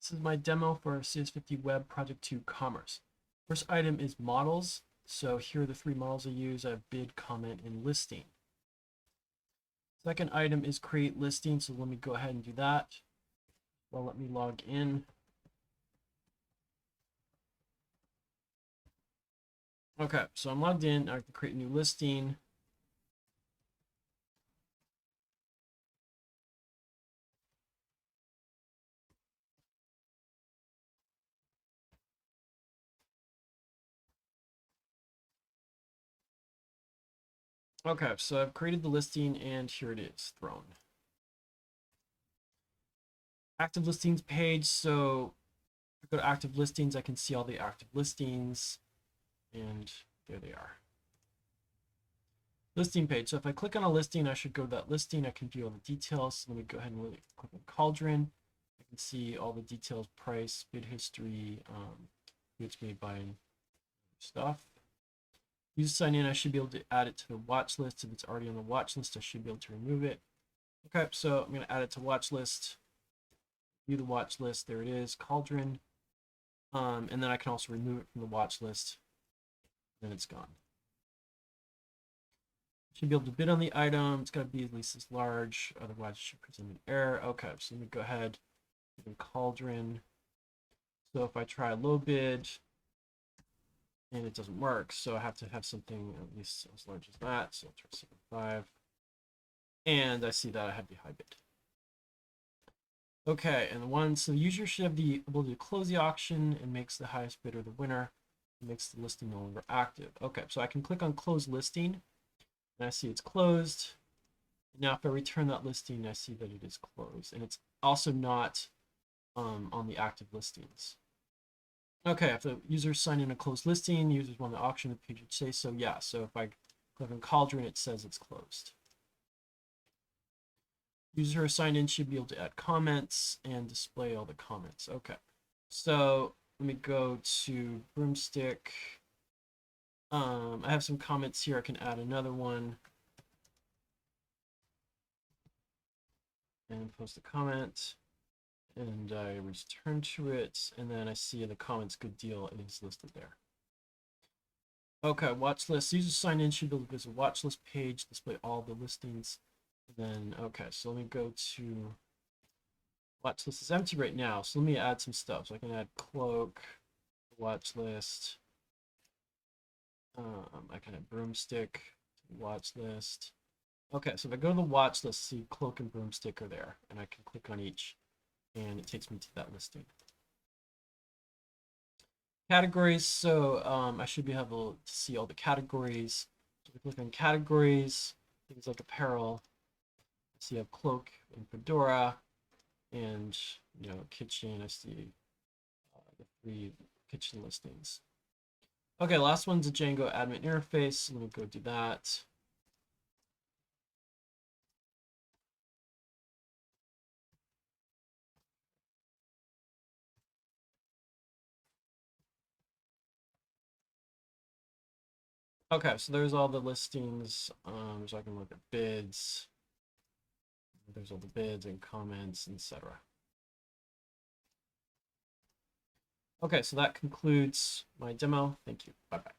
This is my demo for CS50 Web Project 2 Commerce. First item is models. So here are the three models I use. I have bid, comment, and listing. Second item is create listing. So let me go ahead and do that. Well, let me log in. Okay, so I'm logged in. I can create a new listing. Okay, so I've created the listing and here it is thrown. Active listings page. So if I go to active listings, I can see all the active listings and there they are. Listing page. So if I click on a listing, I should go to that listing. I can view all the details. So let me go ahead and really click on Cauldron. I can see all the details, price, bid history, who it's made by, stuff. User sign in, I should be able to add it to the watch list. If it's already on the watch list, I should be able to remove it. Okay, so I'm going to add it to watch list. View the watch list. There it is, Cauldron. And then I can also remove it from the watch list. Then it's gone. Should be able to bid on the item. It's got to be at least this large, otherwise it should present an error. Okay, so let me go ahead and Cauldron. So if I try low bid and it doesn't work, so I have to have something at least as large as that. So I'll try 75. And I see that I have the high bid. Okay, and so the user should have the ability to close the auction and makes the highest bidder the winner. It makes the listing no longer active. Okay, so I can click on close listing. And I see it's closed. Now if I return that listing, I see that it is closed. And it's also not on the active listings. Okay, if the user signed in a closed listing, users won the auction, the page would say so. Yeah, so if I click on Cauldron, it says it's closed. User signed in should be able to add comments and display all the comments. Okay, so let me go to Broomstick. I have some comments here. I can add another one and post a comment, and I return to it, and then I see in the comments good deal is listed there. Okay, watch list. Users sign in should be able to visit watch list page, display all the listings. And then okay, so let me go to watch list is empty right now. So let me add some stuff. So I can add cloak, watch list. I can add broomstick, watch list. Okay, so if I go to the watch list, see cloak and broomstick are there, and I can click on each, and it takes me to that listing. Categories, so I should be able to see all the categories. So if I click on categories, things like apparel, so you have cloak and fedora, and kitchen. I see the 3 kitchen listings. Okay, last one's a Django admin interface. Let me go do that. Okay, so there's all the listings. So I can look at bids. There's all the bids and comments, etc. Okay, so that concludes my demo. Thank you. Bye-bye.